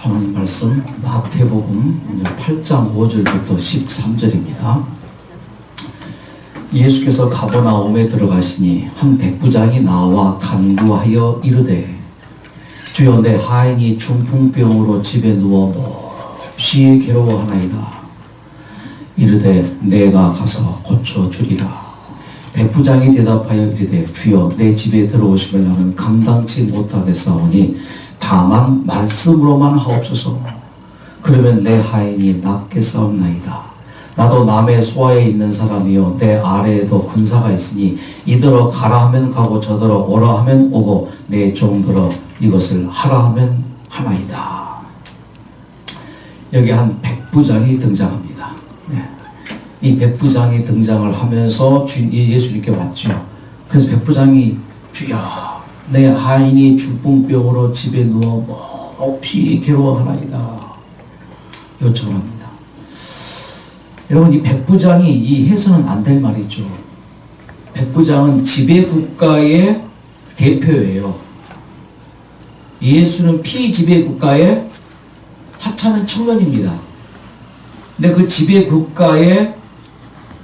하나님 말씀 마태복음 8장 5절부터 13절입니다. 예수께서 가버나움에 들어가시니 한 백부장이 나와 간구하여 이르되 주여 내 하인이 중풍병으로 집에 누워 몹시 괴로워하나이다. 이르되 내가 가서 고쳐주리라. 백부장이 대답하여 이르되 주여 내 집에 들어오심을 나는 감당치 못하겠사오니 다만 말씀으로만 하옵소서. 그러면 내 하인이 낫겠사옵나이다. 나도 남의 소아에 있는 사람이요 내 아래에도 군사가 있으니 이더러 가라 하면 가고 저더러 오라 하면 오고 내 종더러 이것을 하라 하면 하나이다. 여기 한 백부장이 등장합니다. 이 백부장이 등장을 하면서 예수님께 왔죠. 그래서 백부장이 주여 내 하인이 중풍병으로 집에 누워 몹시 괴로워하나이다 요청을 합니다. 여러분, 이 백부장이 이 해서는 안 될 말이죠. 백부장은 지배국가의 대표예요. 예수는 피지배국가의 하찮은 청년입니다. 근데 그 지배국가의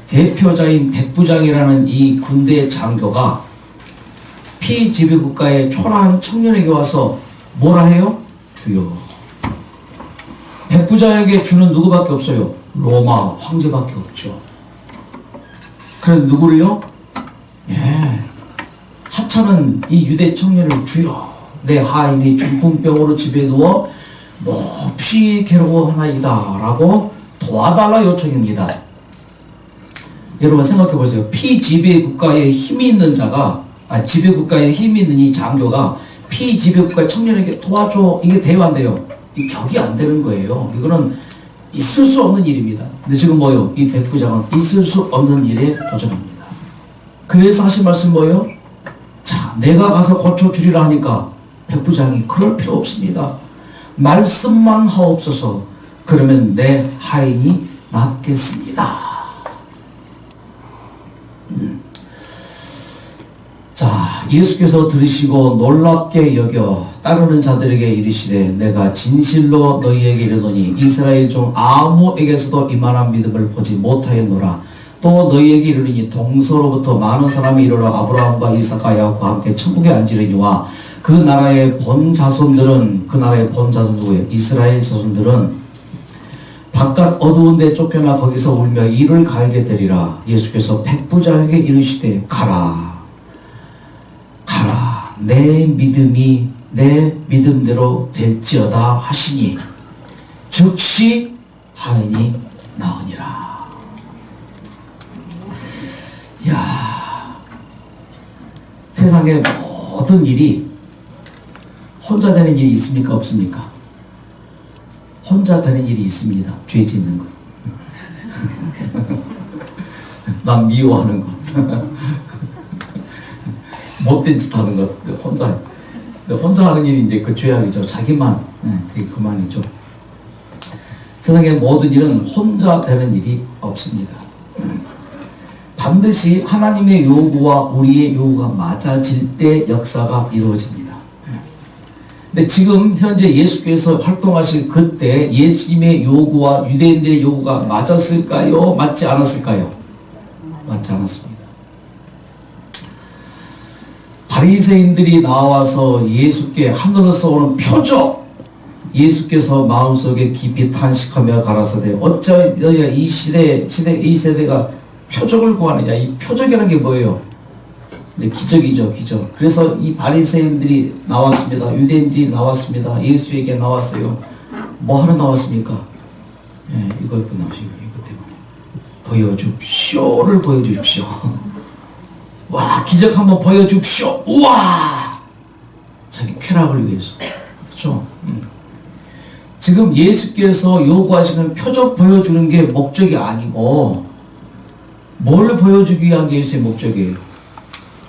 대표자인 백부장이라는 이 군대 장교가 피지배국가의 초라한 청년에게 와서 뭐라 해요? 주여. 백부장에게 주는 누구밖에 없어요? 로마 황제밖에 없죠. 그럼 누구를요? 하찮은 이 유대 청년을 주여 내 하인이 중풍병으로 집에 누워 몹시 괴로워하나이다 라고 도와달라 요청입니다. 여러분 생각해 보세요. 피지배국가에 힘이 있는 자가 지배국가에 힘이 있는 이 장교가 피지배국가의 청년에게 도와줘, 이게 대화인데요. 이 격이 안 되는 거예요. 이거는 있을 수 없는 일입니다. 근데 지금 뭐요? 이 백부장은 있을 수 없는 일에 도전합니다. 그래서 하신 말씀 뭐예요? 자, 내가 가서 고쳐주리라 하니까 백부장이 그럴 필요 없습니다. 말씀만 하옵소서. 그러면 내 하인이 낫겠습니다. 자, 예수께서 들으시고 놀랍게 여겨 따르는 자들에게 이르시되 내가 진실로 너희에게 이르노니 이스라엘 중 아무에게서도 이만한 믿음을 보지 못하였노라. 또 너희에게 이르니 동서로부터 많은 사람이 일어나 아브라함과 이삭과 야곱과 함께 천국에 앉으려니와 그 나라의 본 자손들은 누구예요? 이스라엘 자손들은 바깥 어두운 데 쫓겨나 거기서 울며 이를 갈게 되리라. 예수께서 백부장에게 이르시되 가라 내 믿음이 내 믿음대로 될지어다 하시니 즉시 하인이 나으니라. 이야, 세상에 모든 일이 혼자 되는 일이 있습니까? 없습니까? 혼자 되는 일이 있습니다. 죄 짓는 것, 남 미워하는 것, 못된 짓 하는 것, 혼자 하는 일이 이제 그 죄악이죠. 자기만, 그게 그만이죠. 세상의 모든 일은 혼자 되는 일이 없습니다. 반드시 하나님의 요구와 우리의 요구가 맞아질 때 역사가 이루어집니다. 근데 지금 현재 예수께서 활동하실 그때 예수님의 요구와 유대인들의 요구가 맞았을까요? 맞지 않았을까요? 맞지 않았습니다. 바리새인들이 나와서 예수께 하늘에서 오는 표적, 예수께서 마음속에 깊이 탄식하며 가라사대 어찌 너희가 이 세대가 표적을 구하느냐. 이 표적이라는 게 뭐예요? 기적이죠, 기적. 그래서 이 바리새인들이 나왔습니다. 유대인들이 나왔습니다. 예수에게 나왔어요. 뭐 하러 나왔습니까? 이거 나오시고 이것 때문에 보여줍시오를 보여주십시오. 와, 기적 한번 보여줍시오. 우와! 자기 쾌락을 위해서. 그렇죠? 지금 예수께서 요구하시는 표적 보여주는 게 목적이 아니고 뭘 보여주기 위한 게 예수의 목적이에요.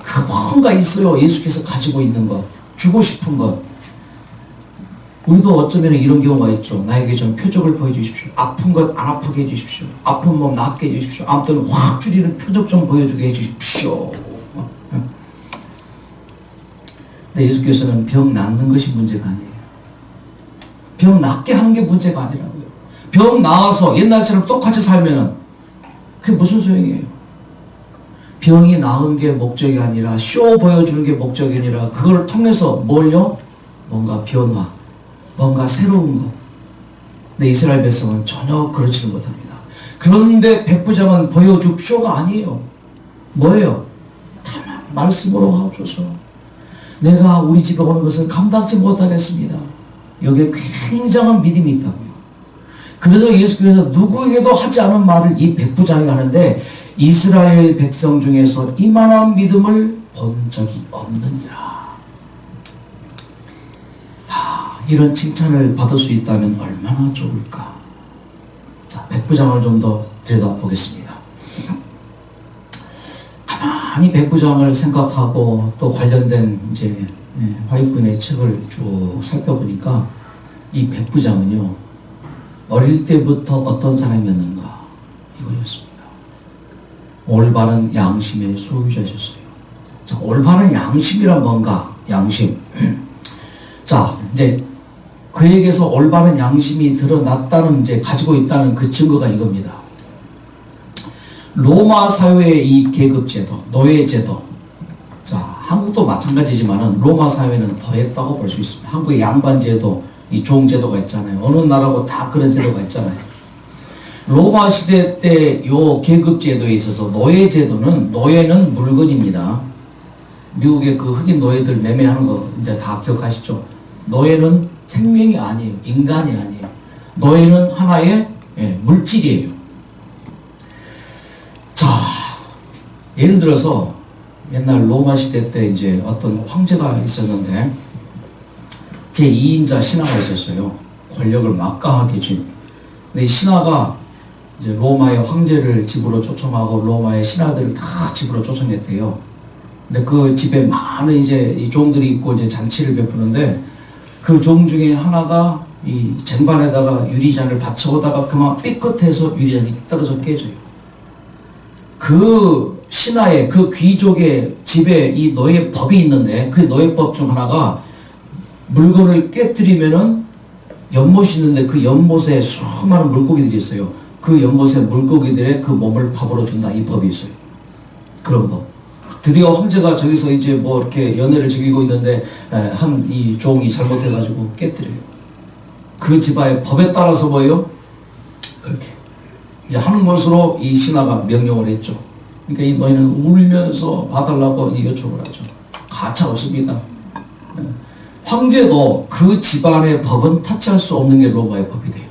그 뭔가 있어요. 예수께서 가지고 있는 것, 주고 싶은 것. 우리도 어쩌면 이런 경우가 있죠. 나에게 좀 표적을 보여주십시오. 아픈 것 안 아프게 해주십시오. 아픈 몸 낫게 해주십시오. 아무튼 확 줄이는 표적 좀 보여주게 해주십시오. 근데 예수께서는 병 낫는 것이 문제가 아니에요. 병 낫게 하는 게 문제가 아니라고요. 병 나아서 옛날처럼 똑같이 살면은 그게 무슨 소용이에요? 병이 나은 게 목적이 아니라 쇼 보여주는 게 목적이 아니라 그걸 통해서 뭘요? 뭔가 변화, 뭔가 새로운 것. 근데 이스라엘 백성은 전혀 그렇지는 못합니다. 그런데 백부장은 보여줄 쇼가 아니에요. 뭐예요? 다만 말씀으로 하옵소서. 내가 우리 집에 오는 것을 감당치 못하겠습니다. 여기에 굉장한 믿음이 있다고요. 그래서 예수께서 누구에게도 하지 않은 말을 이 백부장이 하는데 이스라엘 백성 중에서 이만한 믿음을 본 적이 없느니라. 이런 칭찬을 받을 수 있다면 얼마나 좋을까. 자, 백부장을 좀 더 들여다보겠습니다. 가만히 백부장을 생각하고 또 관련된 이제 화이트의 책을 쭉 살펴보니까 이 백부장은요, 어릴 때부터 어떤 사람이었는가 이거였습니다. 올바른 양심의 소유자였어요. 자, 올바른 양심이란 뭔가? 양심. 자, 이제 그에게서 올바른 양심이 드러났다는, 이제 가지고 있다는 그 증거가 이겁니다. 로마 사회의 이 계급제도, 노예제도. 자, 한국도 마찬가지지만은 로마 사회는 더했다고 볼 수 있습니다. 한국의 양반제도, 이 종제도가 있잖아요. 어느 나라고 다 그런 제도가 있잖아요. 로마 시대 때 요 계급제도에 있어서 노예제도는, 노예는 물건입니다. 미국의 그 흑인 노예들 매매하는 거 이제 다 기억하시죠? 노예는 생명이 아니에요. 인간이 아니에요. 노예는 하나의 물질이에요. 자, 예를 들어서 옛날 로마 시대 때 이제 어떤 황제가 있었는데 제2인자 신하가 있었어요. 권력을 막강하게 쥔. 근데 이 신하가 이제 로마의 황제를 집으로 초청하고 로마의 신하들을 다 집으로 초청했대요. 근데 그 집에 많은 이제 이 종들이 있고 이제 잔치를 베푸는데 그 종 중에 하나가 이 쟁반에다가 유리잔을 받쳐오다가 그만 삐끗해서 유리잔이 떨어져 깨져요. 그 신하의, 그 귀족의 집에 이 노예법이 있는데 그 노예법 중 하나가 물건을 깨뜨리면은 연못이 있는데 그 연못에 수많은 물고기들이 있어요. 그 연못의 물고기들의 그 몸을 밥으로 준다, 이 법이 있어요. 그런 법. 드디어 황제가 저기서 이제 뭐 이렇게 연애를 즐기고 있는데 한 이 종이 잘못해가지고 깨뜨려요. 그 집안의 법에 따라서 뭐예요? 그렇게 이제 하는 것으로 이 신하가 명령을 했죠. 그러니까 이 너희는 울면서 봐달라고 요청을 하죠. 가차 없습니다. 황제도 그 집안의 법은 타치할 수 없는 게 로마의 법이 돼요.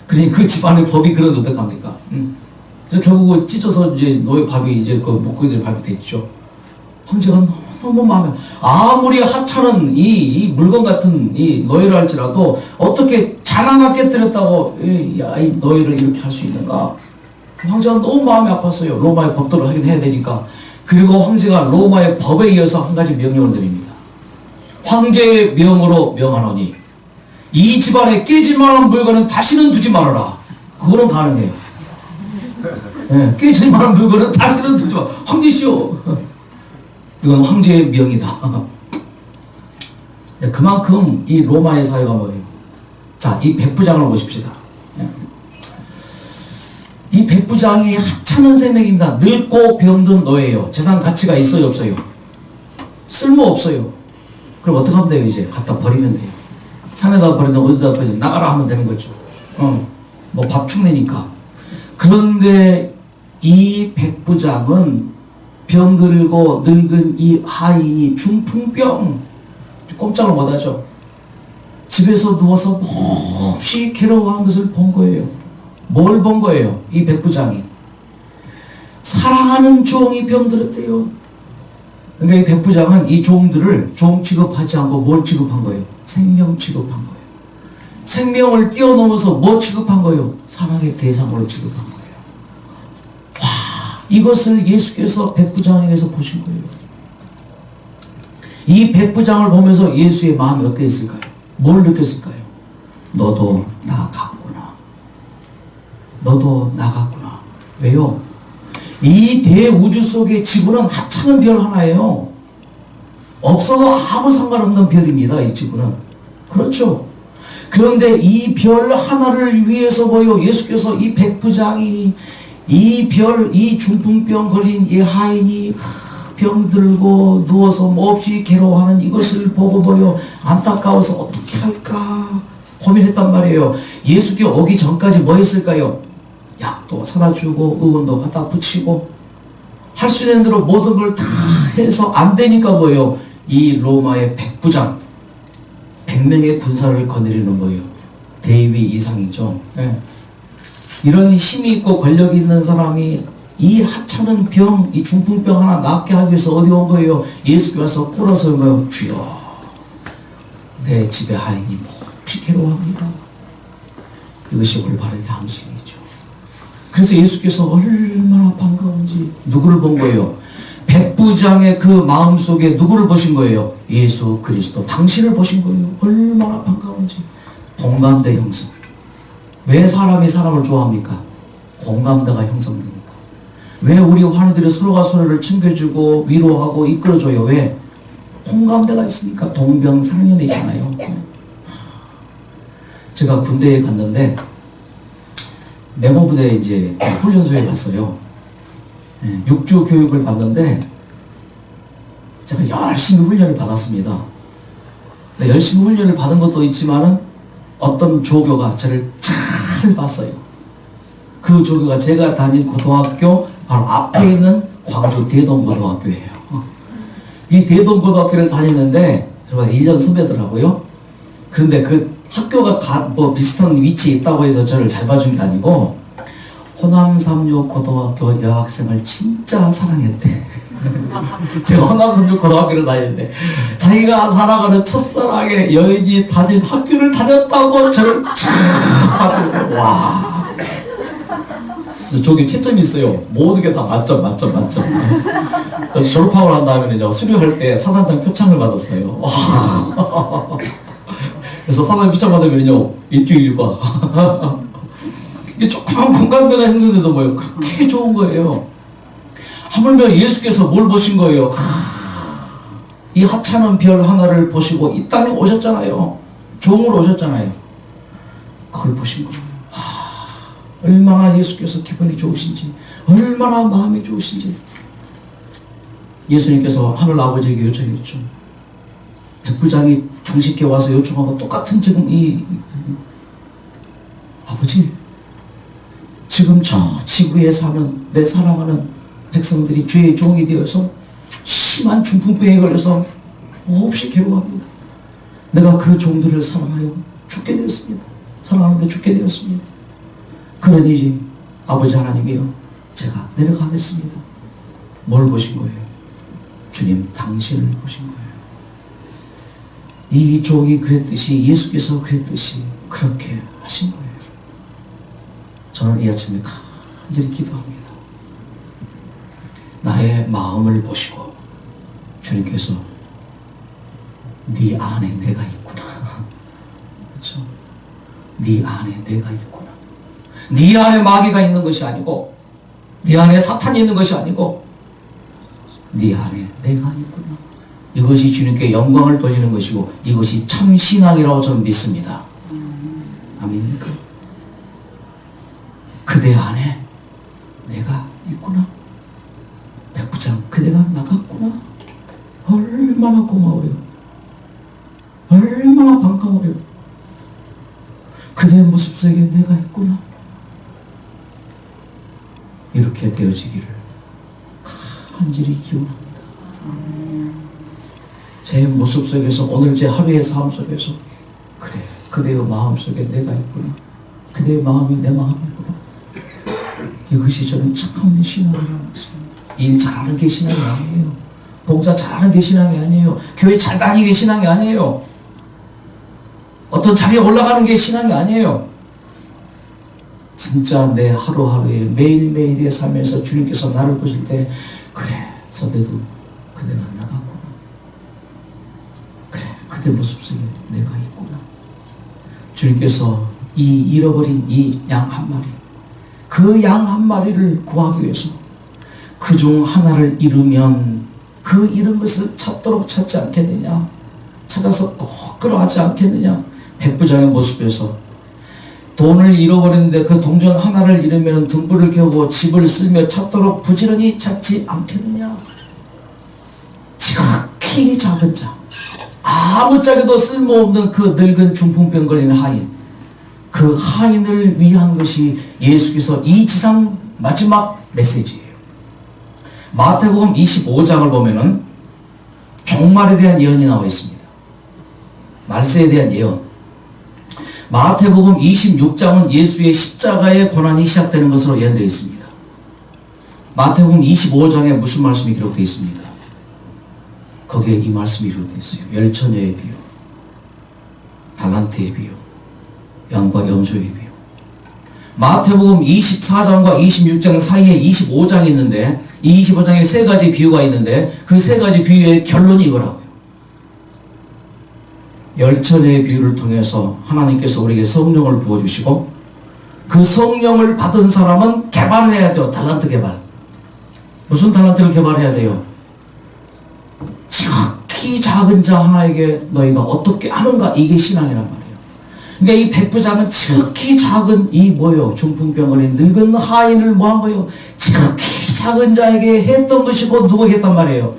그러니 그 집안의 법이 그런데 어떡합니까? 그래서 결국은 찢어서 이제 노예 밥이 이제 그 목고기들 밥이 됐죠. 황제가 너무 마음에, 아무리 하찮은 이 물건 같은 이 노예를 할지라도 어떻게 자나나 깨뜨렸다고 이 노예를 이렇게 할 수 있는가? 황제가 너무 마음이 아팠어요. 로마의 법도를 하긴 해야 되니까. 그리고 황제가 로마의 법에 이어서 한 가지 명령을 내립니다. 황제의 명으로 명하노니 이 집안에 깨질 만한 물건은 다시는 두지 말아라. 그거는 가능해요. 깨질 만한 물건은 다시는 두지 마라. 황제시오. 이건 황제의 명이다. 그만큼 이 로마의 사회가 뭐예요? 자, 이 백부장을 보십시다. 이 백부장이 하찮은 생명입니다. 늙고 병든 노예예요. 재산 가치가 있어요, 없어요? 쓸모 없어요. 그럼 어떻게 하면 돼요? 이제 갖다 버리면 돼요. 산에다 버리든 어디다 버리든 나가라 하면 되는 거죠. 뭐 밥 축내니까. 그런데 이 백부장은 병들고 늙은 이 하인이 중풍병, 꼼짝을 못하죠. 집에서 누워서 몹시 괴로워한 것을 본 거예요. 뭘 본 거예요? 이 백부장이 사랑하는 종이 병들었대요. 그러니까 이 백부장은 이 종들을 종 취급하지 않고 뭘 취급한 거예요? 생명 취급한 거예요. 생명을 뛰어넘어서 뭐 취급한 거예요? 사랑의 대상으로 취급한 거예요. 와, 이것을 예수께서 백부장에게서 보신 거예요. 이 백부장을 보면서 예수의 마음이 어땠을까요? 뭘 느꼈을까요? 너도 나 같구나. 너도 나 같구나. 왜요? 이 대우주 속의 지구는 하찮은 별 하나예요. 없어도 아무 상관없는 별입니다. 이 지구는. 그렇죠. 그런데 이 별 하나를 위해서 예수께서 이 백부장이 이 중풍병 걸린 이 하인이 병들고 누워서 몹시 괴로워하는 이것을 보고 안타까워서 어떻게 할까 고민했단 말이에요. 예수께 오기 전까지 뭐 했을까요? 약도 사다 주고 의원도 갖다 붙이고 할 수 있는 대로 모든 걸 다 해서 안 되니까 이 로마의 백부장 100명의 군사를 거느리는 거예요. 대위 이상이죠. 네. 이런 힘이 있고 권력이 있는 사람이 이 하찮은 병, 이 중풍병 하나 낫게 하기 위해서 어디 온 거예요? 예수께 와서 꿇어서 주여, 내 집에 하인이 몹시 괴로워합니다. 이것이 올바른 양심이죠. 그래서 예수께서 얼마나 반가운지 누구를 본 거예요? 백부장의 그 마음속에 누구를 보신 거예요? 예수 그리스도 당신을 보신 거예요. 얼마나 반가운지. 공감대 형성. 왜 사람이 사람을 좋아합니까? 공감대가 형성됩니다. 왜 우리 환우들이 서로가 서로를 챙겨주고 위로하고 이끌어줘요? 왜? 공감대가 있으니까. 동병상련이잖아요. 제가 군대에 갔는데 맹호부대 이제 훈련소에 갔어요. 6주 교육을 받는데 제가 열심히 훈련을 받았습니다. 열심히 훈련을 받은 것도 있지만은 어떤 조교가 저를 잘 봤어요. 그 조교가 제가 다닌 고등학교 바로 앞에 있는 광주 대동고등학교예요. 이 대동고등학교를 다니는데 저보다 1년 선배더라고요. 그런데 그 학교가 비슷한 위치에 있다고 해서 저를 잘 봐준 게 아니고 호남삼육 고등학교 여학생을 진짜 사랑했대. 제가 호남삼육 고등학교를 다녔는데 자기가 살아가는 첫사랑의 여인이 다닌 학교를 다녔다고 저를 쫙 봐주고 와. 저기 채점이 있어요. 모든 게 다 만점. 그래서 졸업하고 난 다음에는요, 수료할 때 사단장 표창을 받았어요. 그래서 사단장 표창 받으면요, 일주일 휴가. 이게 조그만 공감대가 형성돼도 그렇게 좋은 거예요. 하물며 예수께서 뭘 보신 거예요? 이 하찮은 별 하나를 보시고 이 땅에 오셨잖아요. 종으로 오셨잖아요. 그걸 보신 거예요. 얼마나 예수께서 기분이 좋으신지, 얼마나 마음이 좋으신지. 예수님께서 하늘 아버지에게 요청했죠. 백부장이 당신께 와서 요청하고 똑같은 지금 아버지, 지금 저 지구에 사는 내 사랑하는 백성들이 죄의 종이 되어서 심한 중풍병에 걸려서 몹시 괴로워합니다. 내가 그 종들을 사랑하여 죽게 되었습니다. 사랑하는데 죽게 되었습니다. 그러니 아버지 하나님이요, 제가 내려가겠습니다. 뭘 보신 거예요? 주님 당신을 보신 거예요. 이 종이 그랬듯이, 예수께서 그랬듯이 그렇게 하신 거예요. 저는 이 아침에 간절히 기도합니다. 나의 마음을 보시고 주님께서 네 안에 내가 있구나. 그렇죠? 네 안에 내가 있구나. 네 안에 마귀가 있는 것이 아니고, 네 안에 사탄이 있는 것이 아니고, 네 안에 내가 있구나. 이것이 주님께 영광을 돌리는 것이고, 이것이 참 신앙이라고 저는 믿습니다. 아멘입니까? 그대 안에 내가 있구나. 백부장, 그대가 나갔구나. 얼마나 고마워요. 얼마나 반가워요. 그대의 모습 속에 내가 있구나. 이렇게 되어지기를 간절히 기원합니다. 제 모습 속에서, 오늘 제 하루의 삶 속에서, 그래, 그대의 마음 속에 내가 있구나. 그대의 마음이 내 마음이구나. 이것이 저는 참 신앙이라고 믿습니다. 일 잘하는 게 신앙이 아니에요. 봉사 잘하는 게 신앙이 아니에요. 교회 잘 다니는 게 신앙이 아니에요. 어떤 자리에 올라가는 게 신앙이 아니에요. 진짜 내 하루하루의 매일매일의 삶에서 주님께서 나를 보실 때, 그래, 서대도 그대가 나갔구나. 그래, 그대 모습 속에 내가 있구나. 주님께서 이 잃어버린 이 양 한 마리, 그 양 한 마리를 구하기 위해서 그 중 하나를 잃으면 그 잃은 것을 찾도록 찾지 않겠느냐, 찾아서 꼭 끌어가지 않겠느냐. 백부장의 모습에서 돈을 잃어버렸는데 그 동전 하나를 잃으면 등불을 켜고 집을 쓸며 찾도록 부지런히 찾지 않겠느냐. 지극히 작은 자, 아무짝에도 쓸모없는 그 늙은 중풍병 걸린 하인, 그 하인을 위한 것이 예수께서 이 지상 마지막 메시지예요. 마태복음 25장을 보면은 종말에 대한 예언이 나와 있습니다. 말세에 대한 예언. 마태복음 26장은 예수의 십자가의 고난이 시작되는 것으로 예언되어 있습니다. 마태복음 25장에 무슨 말씀이 기록되어 있습니까? 거기에 이 말씀이 기록되어 있어요. 열처녀의 비유, 달란트의 비유, 양과 염소의 비유. 마태복음 24장과 26장 사이에 25장이 있는데 이 25장에 세 가지 비유가 있는데 그 세 가지 비유의 결론이 이거라고요. 열처녀의 비유를 통해서 하나님께서 우리에게 성령을 부어주시고 그 성령을 받은 사람은 개발해야 돼요. 달란트 개발. 무슨 달란트를 개발해야 돼요? 지극히 작은 자 하나에게 너희가 어떻게 하는가, 이게 신앙이란 말이에요. 그러니까 이 백부장은 지극히 작은 이 뭐요? 중풍병 걸린 늙은 하인을 뭐 한 거예요? 지극히 작은 자에게 했던 것이고 누구에게 했단 말이에요?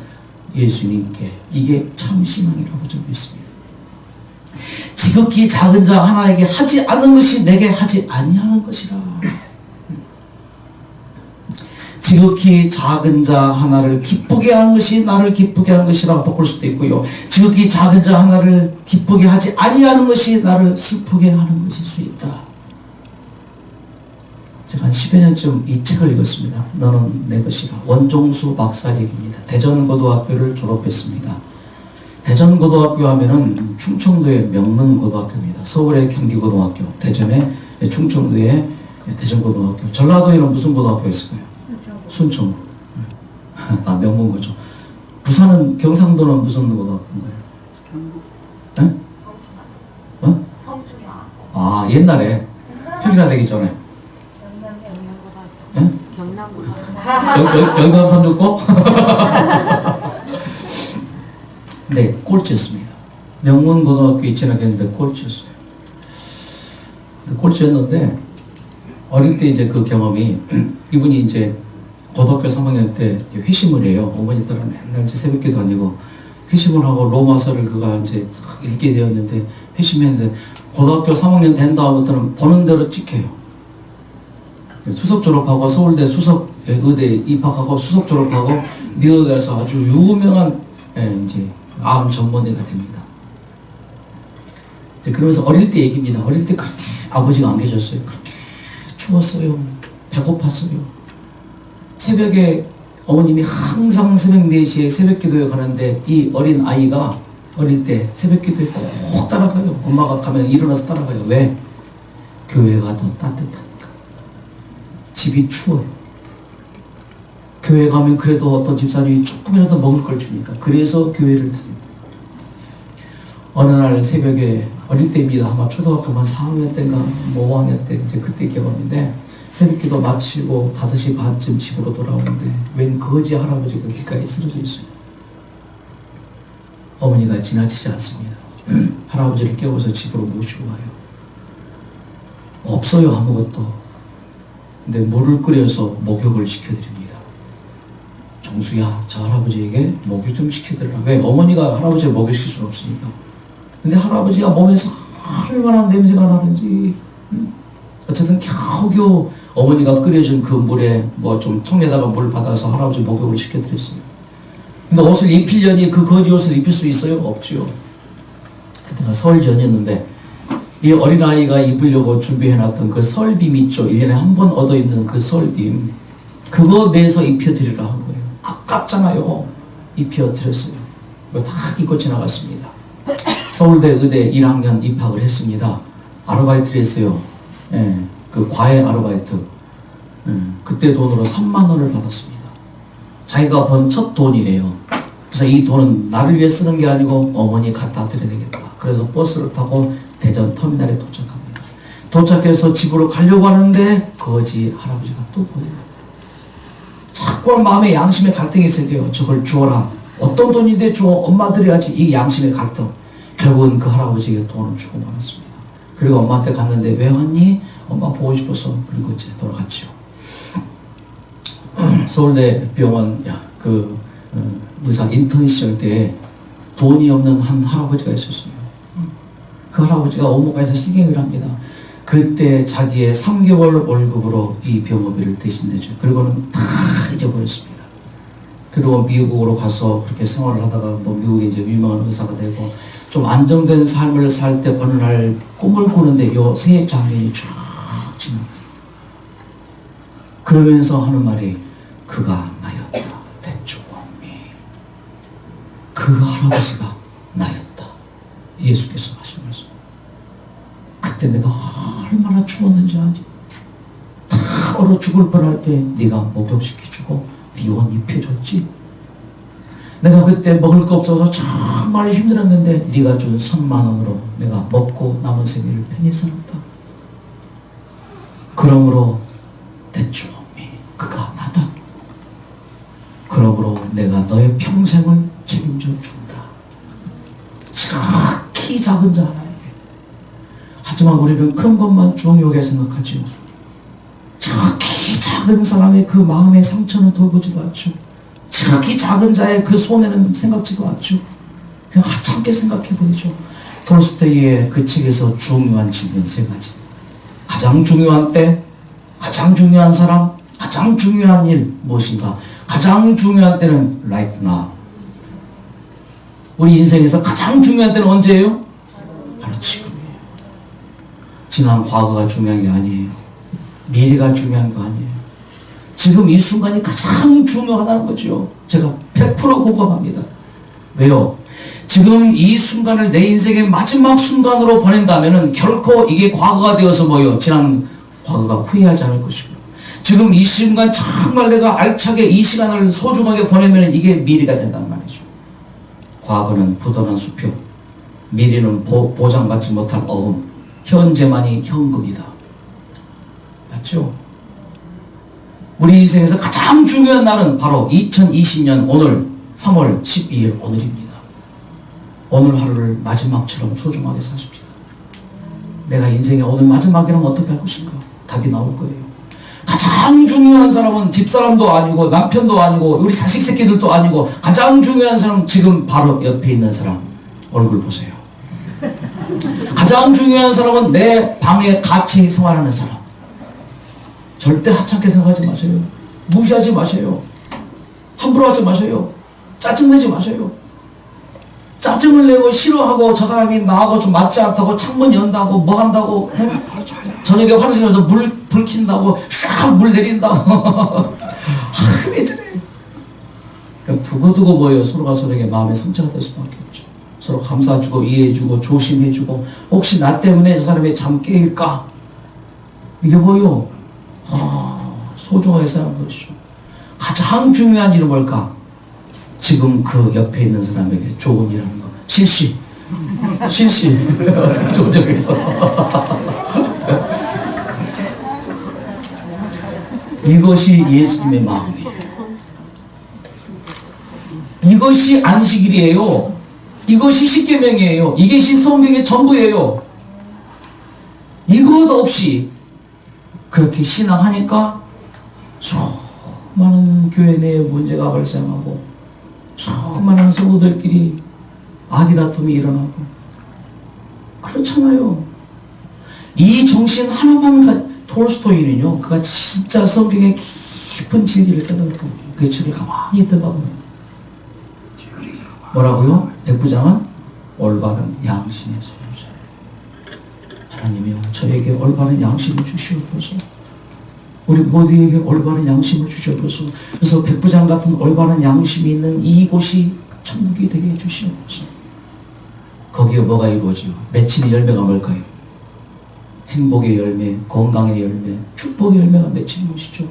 예수님께. 이게 참 신앙이라고 저는 믿습니다. 지극히 작은 자 하나에게 하지 않는 것이 내게 하지 아니하는 것이라. 지극히 작은 자 하나를 기쁘게 한 것이 나를 기쁘게 한 것이라고 바꿀 수도 있고요. 지극히 작은 자 하나를 기쁘게 하지 아니하는 것이 나를 슬프게 하는 것일 수 있다. 제가 한 10여 년쯤 이 책을 읽었습니다. 너는 내 것이라. 원종수 박사 얘기입니다. 대전고등학교를 졸업했습니다. 대전고등학교 하면은 충청도의 명문고등학교입니다. 서울의 경기고등학교, 대전의 충청도의 대전고등학교, 전라도에는 무슨 고등학교가 있을까요? 순천. 아, 명문고죠. 부산은, 경상도는 무슨 고등학교인가요? 네? 어? 아, 옛날에 평준화 되기 전에. 경남고등학교. 영남 369? 네, 꼴찌였습니다. 명문고등학교에 진학했는데 꼴찌였어요. 꼴찌였는데 어릴 때 이제 그 경험이 이분이 이제 고등학교 3학년 때 회심을 해요. 어머니 따라 맨날 이제 새벽기도 아니고 회심을 하고 로마서를 그가 이제 읽게 되었는데 회심했는데 고등학교 3학년 된 다음부터는 보는 대로 찍혀요. 수석 졸업하고 서울대 수석 의대 입학하고 수석 졸업하고 미국에서 아주 유명한 이제 암 전문의가 됩니다. 그러면서 어릴 때 얘기입니다. 어릴 때 그렇게 아버지가 안 계셨어요. 그렇게 추웠어요. 배고팠어요. 새벽에 어머님이 항상 새벽 4시에 새벽 기도에 가는데 이 어린 아이가 어릴 때 새벽 기도에 꼭 따라가요. 엄마가 가면 일어나서 따라가요. 왜? 교회가 더 따뜻하니까. 집이 추워요. 교회 가면 그래도 어떤 집사님이 조금이라도 먹을 걸 주니까. 그래서 교회를 다닙니다. 어느 날 새벽에 어릴 때입니다. 아마 초등학교만 4학년 때인가 뭐 5학년 때 이제 그때 경험인데 새벽기도 마치고 5시 반쯤 집으로 돌아오는데 웬 거지 할아버지가 길가에 쓰러져 있어요. 어머니가 지나치지 않습니다. 할아버지를 깨워서 집으로 모시고 와요. 없어요, 아무것도. 근데 물을 끓여서 목욕을 시켜드립니다. 정수야, 저 할아버지에게 목욕 좀 시켜드리라. 왜? 어머니가 할아버지를 목욕시킬 수는 없으니까. 근데 할아버지가 몸에서 얼마나 냄새가 나는지, 어쨌든 겨우겨우 어머니가 끓여준 그 물에 뭐 좀 통에다가 물 받아서 할아버지 목욕을 시켜드렸어요. 근데 옷을 입히려니 그 거지 옷을 입힐 수 있어요? 없지요. 그때가 설 전이었는데 이 어린아이가 입으려고 준비해놨던 그 설빔 있죠. 1년에 한 번 얻어입는 그 설빔, 그거 내서 입혀드리라 한 거예요. 아깝잖아요. 입혀드렸어요. 그거 다 입고 지나갔습니다. 서울대 의대 1학년 입학을 했습니다. 아르바이트를 했어요. 예, 그 과외 아르바이트. 그때 돈으로 3만 원을 받았습니다. 자기가 번 첫 돈이에요. 그래서 이 돈은 나를 위해 쓰는 게 아니고 어머니 갖다 드려야 되겠다. 그래서 버스를 타고 대전 터미널에 도착합니다. 도착해서 집으로 가려고 하는데 거지 할아버지가 또 보여요. 자꾸 마음에 양심의 갈등이 생겨요. 저걸 주어라. 어떤 돈인데 주어, 엄마 드려야지. 이 양심의 갈등. 결국은 그 할아버지에게 돈을 주고 말았습니다. 그리고 엄마한테 갔는데 왜 왔니? 엄마 보고 싶어서. 그리고 이제 돌아갔죠. 서울대 병원 의사 인턴 시절 때 돈이 없는 한 할아버지가 있었어요. 그 할아버지가 오목가에서 실갱이를 합니다. 그때 자기의 3개월 월급으로 이 병원비를 대신 내죠. 그리고는 다 잊어버렸습니다. 그리고 미국으로 가서 그렇게 생활을 하다가 미국에 이제 유명한 의사가 되고 좀 안정된 삶을 살 때 어느 날 꿈을 꾸는데 요 세 장면이 쫙 지납니다. 그러면서 하는 말이 그가 나였다. 대충원미. 그 할아버지가 나였다. 예수께서 하신 말씀. 그때 내가 얼마나 죽었는지 아지? 다 얼어 죽을 뻔할 때 네가 목욕시켜주고 네 옷 입혀줬지. 내가 그때 먹을 거 없어서 정말 힘들었는데 네가 준 3만 원으로 내가 먹고 남은 생애를 편히 살았다. 그러므로 대충원미 그가 나다. 그러므로 내가 너의 평생을 책임져 준다. 지극히 작은 자 하나에게. 하지만 우리는 큰 것만 중요하게 생각하죠. 지극히 작은 사람의 그 마음의 상처는 돌보지도 않죠. 지극히 작은 자의 그 손해는 생각지도 않죠. 그냥 하찮게 생각해버리죠. 톨스토이의 그 책에서 중요한 질문 세 가지. 가장 중요한 때, 가장 중요한 사람, 가장 중요한 일 무엇인가? 가장 중요한 때는 right now. 우리 인생에서 가장 중요한 때는 언제예요? 바로 지금이에요. 지난 과거가 중요한 게 아니에요. 미래가 중요한 거 아니에요. 지금 이 순간이 가장 중요하다는 거죠. 제가 100% 공감합니다. 왜요? 지금 이 순간을 내 인생의 마지막 순간으로 보낸다면 결코 이게 과거가 되어서 뭐요? 지난 과거가 후회하지 않을 것이고, 지금 이 순간 정말 내가 알차게 이 시간을 소중하게 보내면 이게 미래가 된다는 말이죠. 과거는 부도난 수표, 미래는 보장받지 못할 어음, 현재만이 현금이다. 맞죠? 우리 인생에서 가장 중요한 날은 바로 2020년 오늘 3월 12일 오늘입니다. 오늘 하루를 마지막처럼 소중하게 사십시다. 내가 인생의 오늘 마지막이라면 어떻게 할 것인가? 답이 나올 거예요. 가장 중요한 사람은 집사람도 아니고 남편도 아니고 우리 자식 새끼들도 아니고 가장 중요한 사람은 지금 바로 옆에 있는 사람 얼굴 보세요. 가장 중요한 사람은 내 방에 같이 생활하는 사람. 절대 하찮게 생각하지 마세요. 무시하지 마세요. 함부로 하지 마세요. 짜증내지 마세요. 짜증을 내고 싫어하고 저 사람이 나하고 좀 맞지 않다고 창문 연다고 뭐 한다고 저녁에 화장실 가서 불 킨다고 샥 물 내린다고 왜 저래. 그럼 두고두고 뭐예요? 서로가 서로에게 마음의 상처가 될 수밖에 없죠. 서로 감싸주고 이해해주고 조심해주고 혹시 나 때문에 저 사람이 잠 깨일까? 이게 뭐예요? 소중하게 생각하는 것이죠. 가장 중요한 일은 뭘까? 지금 그 옆에 있는 사람에게 좋은 일 하는 거. 실시. 어떻게 조정해서. 이것이 예수님의 마음이에요. 이것이 안식일이에요. 이것이 십계명이에요. 이것이 성경의 전부예요. 이것 없이 그렇게 신앙하니까 수많은 교회 내에 문제가 발생하고 수많은 성도들끼리 아기다툼이 일어나고 그렇잖아요. 이 정신 하나만 톨스토이는요, 그가 진짜 성경의 깊은 진리를 깨달았던 그 책을 가만히 들어가보면 뭐라고요? 백부장은 올바른 양심의 소유자예요. 하나님이요, 저에게 올바른 양심을 주시옵소서. 우리 모두에게 올바른 양심을 주시옵소서. 그래서 백부장 같은 올바른 양심이 있는 이곳이 천국이 되게 해주시옵소서. 거기에 뭐가 이루어지요? 맺히는 열매가 뭘까요? 행복의 열매, 건강의 열매, 축복의 열매가 맺히는 것이죠.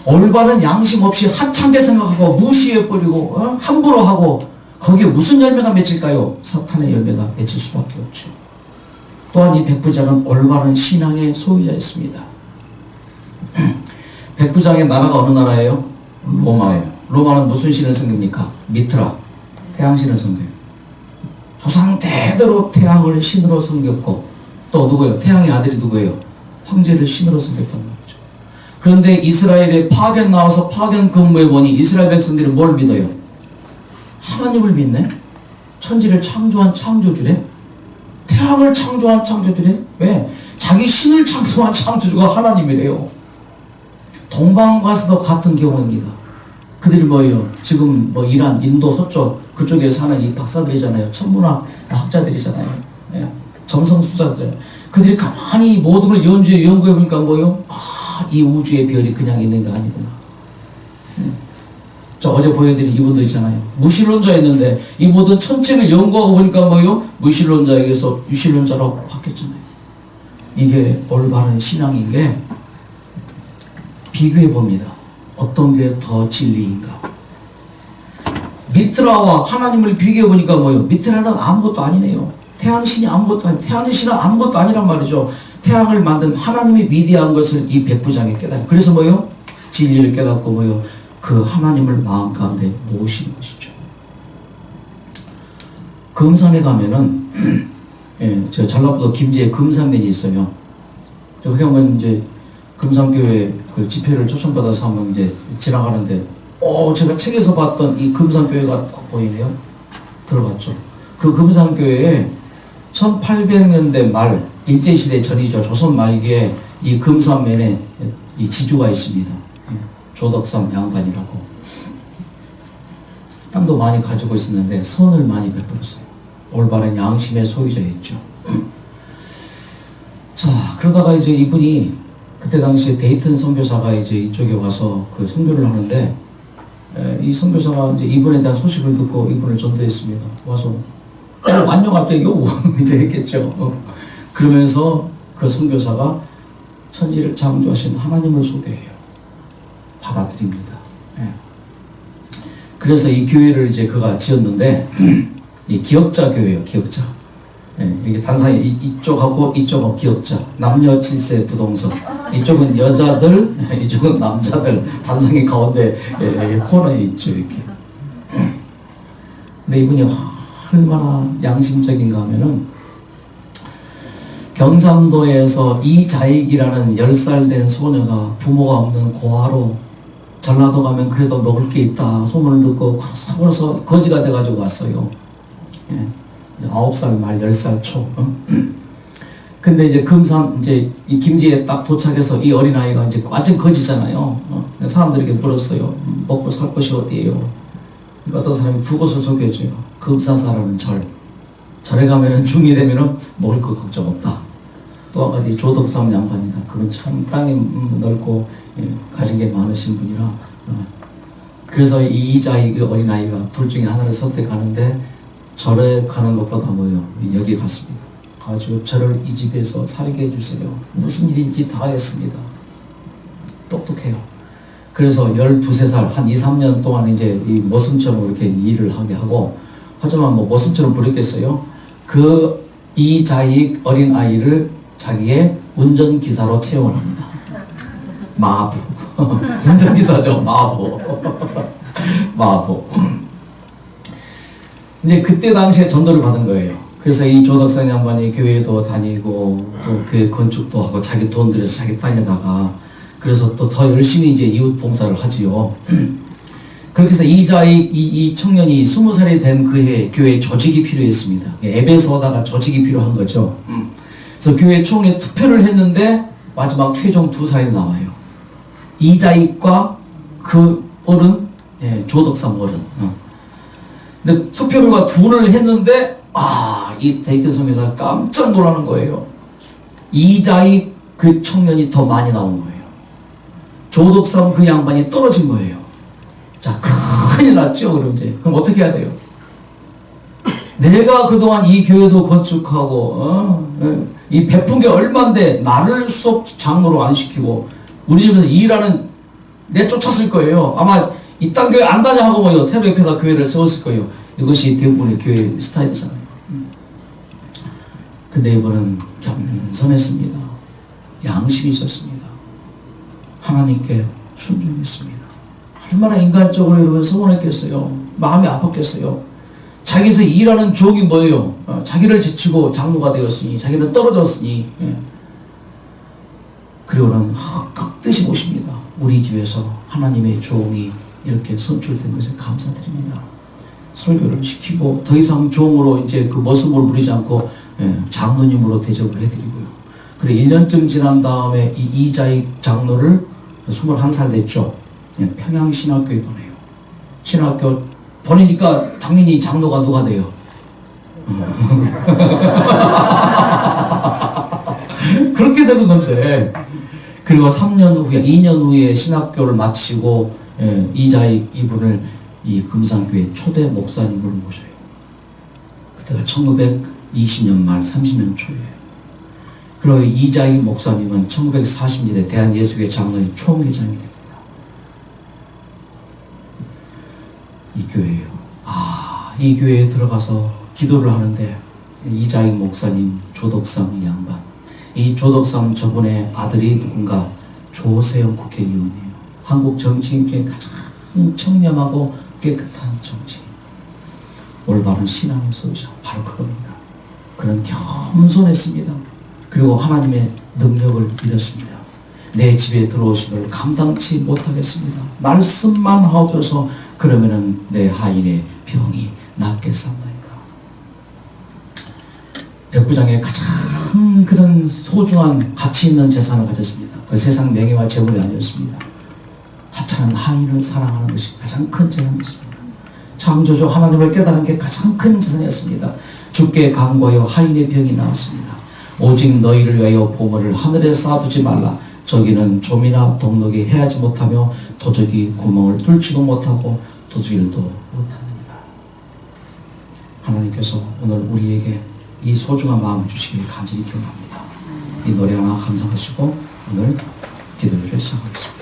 올바른 양심 없이 하찮게 생각하고 무시해버리고 함부로 하고 거기에 무슨 열매가 맺힐까요? 사탄의 열매가 맺힐 수밖에 없죠. 또한 이 백부장은 올바른 신앙의 소유자였습니다. 백부장의 나라가 어느 나라예요? 로마예요. 로마는 무슨 신을 섬깁니까? 미트라, 태양신을 섬겨요. 조상 대대로 태양을 신으로 섬겼고 또 누구예요? 태양의 아들이 누구예요? 황제를 신으로 섬겼단 말이죠. 그런데 이스라엘에 파견 나와서 파견 근무해 보니 이스라엘 백성들이 뭘 믿어요? 하나님을 믿네? 천지를 창조한 창조주래? 태양을 창조한 창조주래? 왜? 자기 신을 창조한 창조주가 하나님이래요. 동방 가서도 같은 경우입니다. 그들이 뭐예요? 지금 뭐 이란, 인도 서쪽 그쪽에 사는 이 박사들이잖아요. 천문학 학자들이잖아요. 예. 점성수자들. 그들이 가만히 모든 걸 연구해 보니까 뭐예요? 이 우주의 별이 그냥 있는 게 아니구나. 저 어제 보여드린 이분도 있잖아요. 무신론자였는데 이 모든 천체를 연구하고 보니까 뭐예요? 무신론자에게서 유신론자로 바뀌었잖아요. 이게 올바른 신앙인 게 비교해 봅니다. 어떤 게 더 진리인가? 미트라와 하나님을 비교해 보니까 뭐예요? 미트라는 아무것도 아니네요. 태양신이 아무것도 아니, 태양신은 아무것도 아니란 말이죠. 태양을 만든 하나님이 위대한 것을 이 백부장에 깨달아요. 그래서 뭐예요? 진리를 깨닫고 뭐예요? 그 하나님을 마음 가운데 모시는 것이죠. 금산에 가면은 예, 저 전라북도 김제에 금산면이 있어요. 거기 한번 이제 금산교회 그 집회를 초청받아서 한번 이제 지나가는데, 제가 책에서 봤던 이 금산교회가 딱 보이네요. 들어봤죠. 그 금산교회에 1800년대 말, 일제시대 전이죠. 조선 말기에 이 금산면에 이 지주가 있습니다. 조덕삼 양반이라고. 땅도 많이 가지고 있었는데 선을 많이 베풀었어요. 올바른 양심의 소유자였죠. 자, 그러다가 이제 이분이 그때 당시에 데이튼 선교사가 이제 이쪽에 와서 그 선교를 하는데, 이 선교사가 이제 이분에 대한 소식을 듣고 이분을 전도했습니다. 와서 안녕하세요 이제 했겠죠. 그러면서 그 선교사가 천지를 창조하신 하나님을 소개해요. 받아들입니다. 예. 그래서 이 교회를 이제 그가 지었는데, 이 기역자 교회예요. 기역자. 예, 이게 단상이 이쪽하고 이쪽하고 기역자. 남녀 7세 부동석. 이쪽은 여자들, 이쪽은 남자들. 단상이 가운데 코너에 있죠. 이렇게. 근데 이분이 얼마나 양심적인가 하면은, 경상도에서 이자익이라는 10살 된 소녀가 부모가 없는 고아로 전라도 가면 그래도 먹을 게 있다 소문을 듣고 그래서 거지가 돼가지고 왔어요. 예. 9살 말 10살 초. 근데 이제 이제 이 김제에 딱 도착해서 이 어린아이가 이제 완전 거지잖아요. 사람들에게 물었어요. 먹고 살 곳이 어디예요? 어떤 사람이 두 곳을 소개해줘요. 금사사라는 절. 절에 가면은 중이 되면은 먹을 거 걱정 없다. 또 한 가지 조덕삼 양반이다. 그건 참 땅이 넓고 가진 게 많으신 분이라. 그래서 이 이자이 어린아이가 둘 중에 하나를 선택하는데 절에 가는 것보다 뭐예요? 여기 갔습니다. 가지고 저를 이 집에서 살게 해주세요. 무슨 일인지 다 하겠습니다. 똑똑해요. 그래서 12~13살, 한 2~3년 동안 이제 이 머슴처럼 이렇게 일을 하게 하고, 하지만 뭐 머슴처럼 부렸겠어요. 그 이자익 어린아이를 자기의 운전기사로 채용을 합니다. 마부. 운전기사죠. 마부. 마부. 이제 그때 당시에 전도를 받은 거예요. 그래서 이 조덕산 양반이 교회도 다니고 또 교회 건축도 하고 자기 돈 들여서 자기 땅에다가, 그래서 또 더 열심히 이제 이웃 봉사를 하지요. 그렇게 해서 이 청년이 20살이 된 그해 교회에 조직이 필요했습니다. 앱에서 오다가 조직이 필요한 거죠. 그래서 교회 총회 투표를 했는데 마지막 최종 2사람이 나와요. 이자익과 그 어른, 조덕삼 어른. 근데 투표 결과 둘을 했는데, 이 데이튼 선교사가 깜짝 놀라는 거예요. 이자익 그 청년이 더 많이 나온 거예요. 조덕삼 그 양반이 떨어진 거예요. 자, 큰일 났죠, 그럼 이제. 그럼 어떻게 해야 돼요? 내가 그동안 이 교회도 건축하고, 이 베푼 게 얼만데, 나를 수석 장로로 안 시키고, 우리 집에서 일하는, 내쫓았을 거예요. 아마 이딴 교회 안 다녀 하고 뭐 새로 옆에다 교회를 세웠을 거예요. 이것이 대부분의 교회 스타일이잖아요. 근데 이분은 겸손했습니다. 양심이 있었습니다. 하나님께 순종했습니다. 얼마나 인간적으로 여러분 서운했겠어요. 마음이 아팠겠어요. 자기에서 일하는 종이 뭐예요? 자기를 제치고 장로가 되었으니, 자기는 떨어졌으니, 그리고는 깍듯이 모십니다. 우리 집에서 하나님의 종이 이렇게 선출된 것에 감사드립니다. 설교를 시키고 더 이상 종으로 이제 그 모습을 부리지 않고 장로님으로 대접을 해드리고요. 그래 1년쯤 지난 다음에 이 이자익 장로를 21살 됐죠. 평양신학교에 보내요. 신학교 보내니까 당연히 장로가 누가 돼요? 그렇게 되는 건데, 그리고 2년 후에 신학교를 마치고 이자익 이분을 이 금산교회 초대 목사님으로 모셔요. 그때가 1920년 말 30년 초예요. 그리고 이자익 목사님은 1940년대 대한예수교회 장로의 총회장이 됩니다. 이 교회예요. 이 교회에 들어가서 기도를 하는데 이자익 목사님, 조덕삼 이 양반, 이 조덕삼 저분의 아들이 누군가 조세영 국회의원이에요. 한국 정치인 중에 가장 청렴하고 깨끗한 정치인, 올바른 신앙의 소유자, 바로 그겁니다. 그는 겸손했습니다. 그리고 하나님의 능력을 믿었습니다. 내 집에 들어오심을 감당치 못하겠습니다. 말씀만 하옵소서. 그러면은 내 하인의 병이 낫겠습니까? 백부장의 가장 그런 소중한 가치 있는 재산을 가졌습니다. 그 세상 명예와 재물이 아니었습니다. 하찮은 하인을 사랑하는 것이 가장 큰 재산이었습니다. 창조주 하나님을 깨달은 게 가장 큰 재산이었습니다. 주께 간구하여 하인의 병이 나았습니다. 오직 너희를 위하여 보물을 하늘에 쌓아두지 말라. 저기는 좀이나 덕록이 해하지 못하며 도적이 구멍을 뚫지도 못하고 두들길도 못하느니라. 하나님께서 오늘 우리에게 이 소중한 마음을 주시길 간절히 기원합니다. 이 노래 하나 감상하시고 오늘 기도를 시작하겠습니다.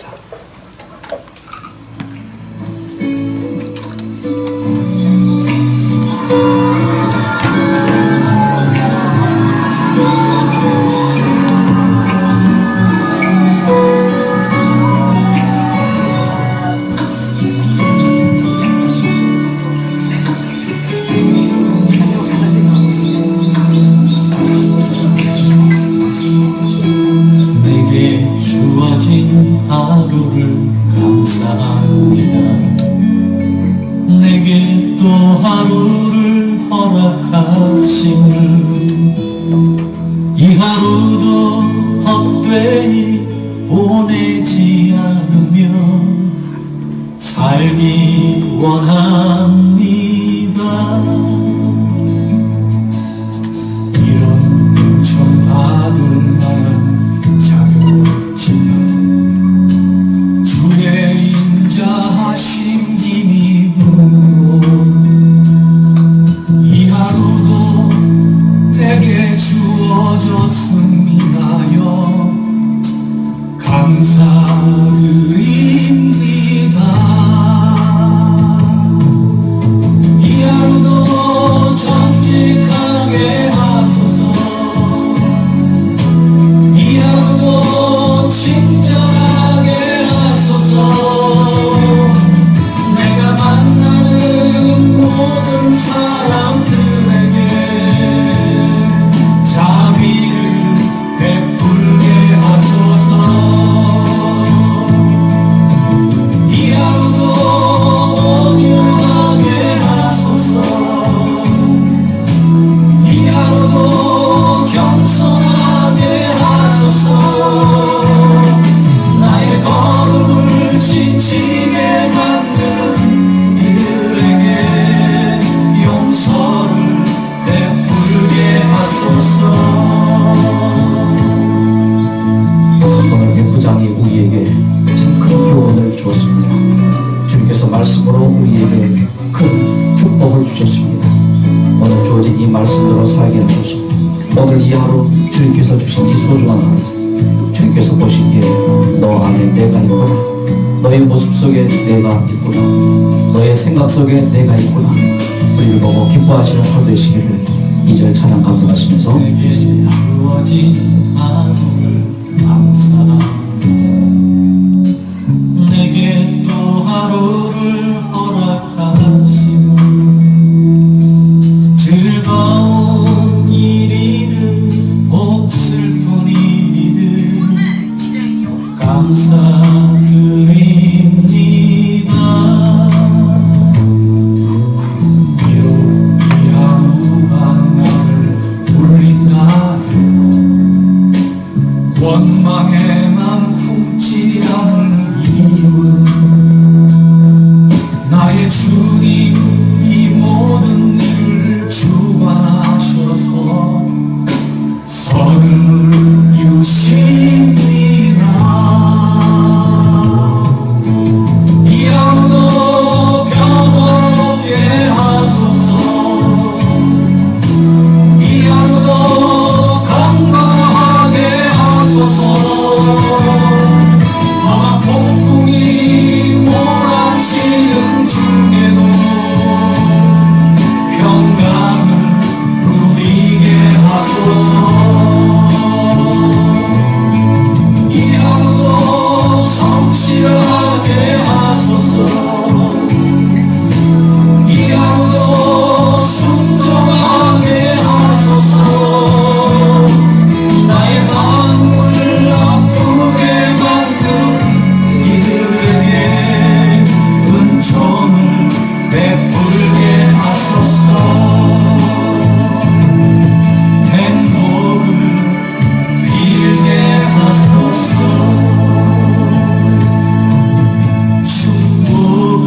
오늘 이 하루 주님께서 주신 이 소중한 하루, 주님께서 보시기에 너 안에 내가 있구나, 너의 모습 속에 내가 있구나, 너의 생각 속에 내가 있구나, 우리를 보고 기뻐하시는 하루 되시기를 2절 찬양 감상하시면서 내게 주어진 하루를 감사합니다. 내게 또 하루를 허락하시고 감사드립니다. 비록 이 하루가 나를 울린다 해도 원망에만 품지 않을 이유는 나의 주님 이 모든 일을 주관하셔서 선을 이루시리라. 이 하루도 평화롭게 하소서. 이 하루도 건강하게 하소서. 험한 폭풍이 몰아치는 중에도 평강을 누리게 하소서. 이 하루도 성실하게 하소서. 이 하루도 순종하게 하소서. 나의 마음을 아프게 만든 이들에게 은총을 베풀게 하소서. 행복을 빌게 하소서. 축복을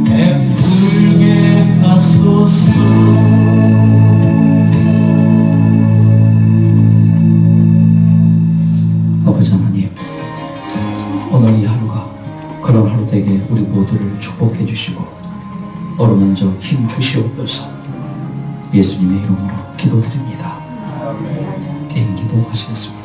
베풀게 하소서. 아버지 하나님, 오늘 이 하루가 그런 하루 되게 우리 모두를 축복해 주시고 어루만져 힘 주시옵소서. 예수님의 이름으로 기도드립니다. 개인 기도하시겠습니다.